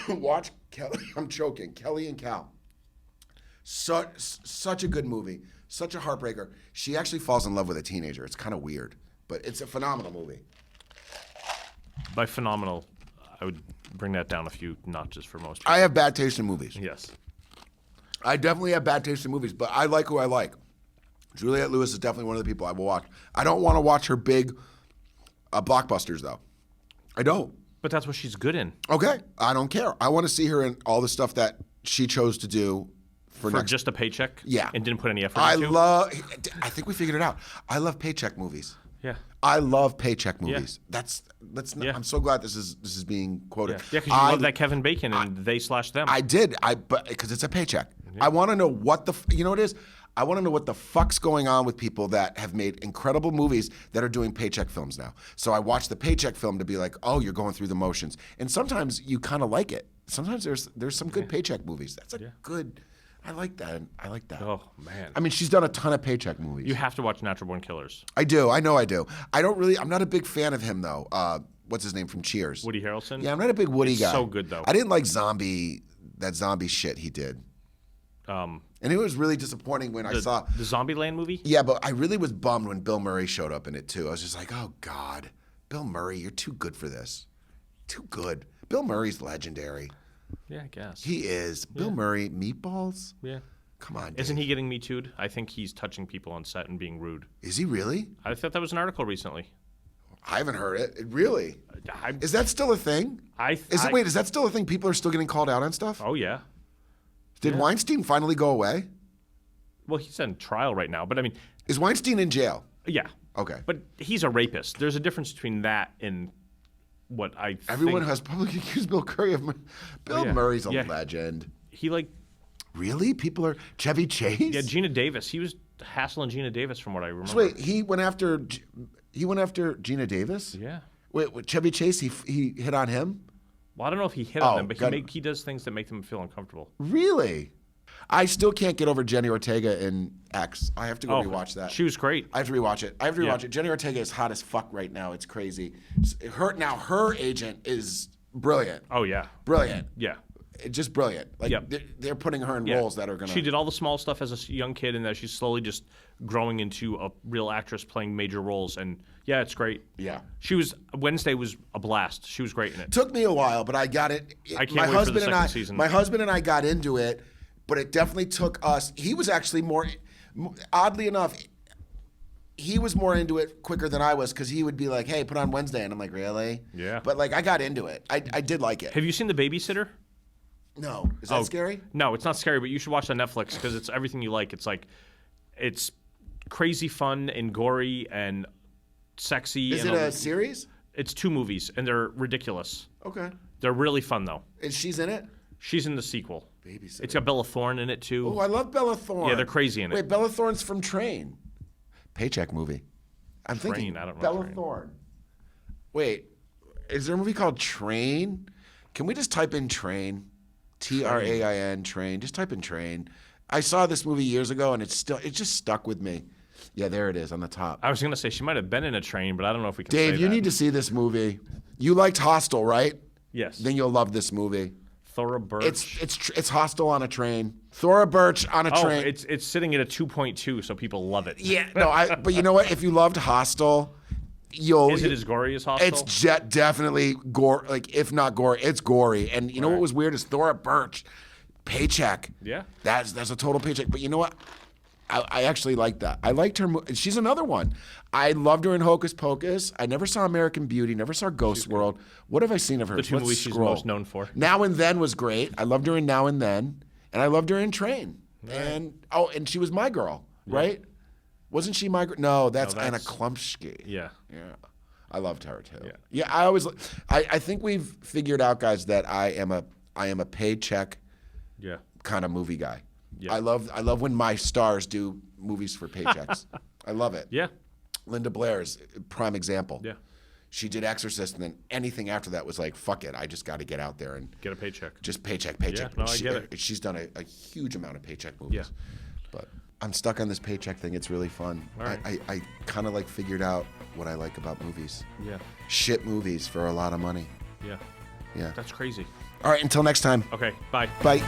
Speaker 2: Watch Kelly. I'm choking. Kelly and Cal. Such a good movie. Such a heartbreaker. She actually falls in love with a teenager. It's kind of weird, but it's a phenomenal movie.
Speaker 3: By phenomenal, I would bring that down a few notches for most people.
Speaker 2: I have bad taste in movies.
Speaker 3: Yes.
Speaker 2: I definitely have bad taste in movies, but I like who I like. Juliette Lewis is definitely one of the people I will watch. I don't want to watch her big blockbusters, though. I don't.
Speaker 3: But that's what she's good in.
Speaker 2: Okay. I don't care. I want to see her in all the stuff that she chose to do for next.
Speaker 3: Just a paycheck?
Speaker 2: Yeah.
Speaker 3: And didn't put any effort
Speaker 2: I
Speaker 3: into?
Speaker 2: think we figured it out. I love paycheck movies.
Speaker 3: Yeah.
Speaker 2: I love paycheck movies. That's not,
Speaker 3: Yeah.
Speaker 2: I'm so glad this is being quoted.
Speaker 3: Yeah, because you love that Kevin Bacon and They/Them.
Speaker 2: I did. But because it's a paycheck. I want to know what you know what it is? I want to know what the fuck's going on with people that have made incredible movies that are doing paycheck films now. So I watch the paycheck film to be like, oh, you're going through the motions. And sometimes you kind of like it. Sometimes there's some good paycheck movies. That's a good. I like that. I like that.
Speaker 3: Oh man.
Speaker 2: I mean, she's done a ton of paycheck movies.
Speaker 3: You have to watch Natural Born Killers.
Speaker 2: I do. I know I do. I'm not a big fan of him though. What's his name from Cheers?
Speaker 3: Woody Harrelson.
Speaker 2: Yeah, I'm not a big Woody guy.
Speaker 3: So good though.
Speaker 2: I didn't like that zombie shit he did. And it was really disappointing when I saw
Speaker 3: the Zombieland movie.
Speaker 2: Yeah, but I really was bummed when Bill Murray showed up in it too. I was just like, oh God, Bill Murray, you're too good for this. Too good. Bill Murray's legendary.
Speaker 3: Yeah, I guess.
Speaker 2: He is. Bill Murray, Meatballs?
Speaker 3: Yeah.
Speaker 2: Come on, Dave.
Speaker 3: Isn't he getting Me Too'd? I think he's touching people on set and being rude.
Speaker 2: Is he really?
Speaker 3: I thought that was an article recently.
Speaker 2: I haven't heard it. Really? Is that still a thing? Wait, is that still a thing? People are still getting called out on stuff?
Speaker 3: Oh, yeah.
Speaker 2: Did Weinstein finally go away?
Speaker 3: Well, he's on trial right now, but I mean...
Speaker 2: Is Weinstein in jail?
Speaker 3: Yeah.
Speaker 2: Okay.
Speaker 3: But he's a rapist. There's a difference between that and what I
Speaker 2: Everyone has publicly accused Bill Curry of... Bill Murray's a legend.
Speaker 3: He
Speaker 2: Really? People are... Chevy Chase?
Speaker 3: Yeah, Gina Davis. He was hassling Gina Davis from what I remember.
Speaker 2: So wait, he went after Gina Davis?
Speaker 3: Yeah.
Speaker 2: Wait, with Chevy Chase, he hit on him?
Speaker 3: Well, I don't know if he hit on them, but he does things that make them feel uncomfortable.
Speaker 2: Really? I still can't get over Jenny Ortega in X. I have to go rewatch that.
Speaker 3: She was great.
Speaker 2: I have to rewatch it. Jenny Ortega is hot as fuck right now. It's crazy. Her agent is brilliant.
Speaker 3: Oh yeah.
Speaker 2: Brilliant.
Speaker 3: Yeah.
Speaker 2: Just brilliant. Like they're putting her in roles that are gonna.
Speaker 3: She did all the small stuff as a young kid, and then she's slowly just growing into a real actress playing major roles. And yeah, it's great.
Speaker 2: Yeah.
Speaker 3: Wednesday was a blast. She was great in it.
Speaker 2: Took me a while, but I got it.
Speaker 3: I can't wait for the second season.
Speaker 2: My husband and I got into it, but it definitely took us. He was actually oddly enough, he was more into it quicker than I was because he would be like, "Hey, put on Wednesday," and I'm like, "Really?"
Speaker 3: Yeah.
Speaker 2: But like, I got into it. I did like it.
Speaker 3: Have you seen The Babysitter?
Speaker 2: No. Is that scary?
Speaker 3: No, it's not scary, but you should watch it on Netflix because it's everything you like. It's crazy fun and gory and sexy.
Speaker 2: Is it a series?
Speaker 3: It's 2 movies, and they're ridiculous.
Speaker 2: Okay.
Speaker 3: They're really fun, though.
Speaker 2: And she's in it?
Speaker 3: She's in the sequel.
Speaker 2: Babysitter.
Speaker 3: It's got Bella Thorne in it, too.
Speaker 2: Oh, I love Bella Thorne.
Speaker 3: Yeah, they're crazy in it.
Speaker 2: Wait, Bella Thorne's from Train. Paycheck movie. I'm thinking
Speaker 3: I don't know.
Speaker 2: Bella Thorne. Wait, is there a movie called Train? Can we just type in Train? Train, Train. Just type in Train. I saw this movie years ago, and it just stuck with me. Yeah, there it is on the top.
Speaker 3: I was going to say she might have been in a train, but I don't know if we can say
Speaker 2: Dave, you need to see this movie. You liked Hostel, right?
Speaker 3: Yes.
Speaker 2: Then you'll love this movie.
Speaker 3: Thora Birch.
Speaker 2: It's Hostel on a train. Thora Birch on a train.
Speaker 3: It's sitting at a 2.2, so people love it.
Speaker 2: Yeah, no, but you know what? If you loved Hostel, Is
Speaker 3: it as gory as Hostel?
Speaker 2: It's definitely gore. Like, if not gory, it's gory. And you know what was weird is Thora Birch, Paycheck.
Speaker 3: Yeah.
Speaker 2: That's a total Paycheck. But you know what? I actually liked that. I liked her. She's another one. I loved her in Hocus Pocus. I never saw American Beauty. Never saw Ghost World. What have I seen of her?
Speaker 3: The 2 movies she's most known for.
Speaker 2: Now and Then was great. I loved her in Now and Then, and I loved her in Train. Right. And she was my girl, right? Wasn't she my girl? No, that's Anna Klumsky.
Speaker 3: Yeah.
Speaker 2: Yeah. I loved her too. Yeah. I think we've figured out, guys, that I am a paycheck kind of movie guy. Yeah. I love when my stars do movies for paychecks. I love it.
Speaker 3: Yeah.
Speaker 2: Linda Blair's a prime example.
Speaker 3: Yeah.
Speaker 2: She did Exorcist, and then anything after that was like, fuck it, I just got to get out there and
Speaker 3: get a paycheck.
Speaker 2: Just paycheck.
Speaker 3: Yeah, no, I get it.
Speaker 2: She's done a huge amount of paycheck movies.
Speaker 3: Yeah.
Speaker 2: But I'm stuck on this paycheck thing. It's really fun.
Speaker 3: All right.
Speaker 2: I kind of like figured out what I like about movies.
Speaker 3: Yeah.
Speaker 2: Shit movies for a lot of money.
Speaker 3: Yeah.
Speaker 2: Yeah.
Speaker 3: That's crazy.
Speaker 2: All right, until next time.
Speaker 3: Okay, bye.
Speaker 2: Bye.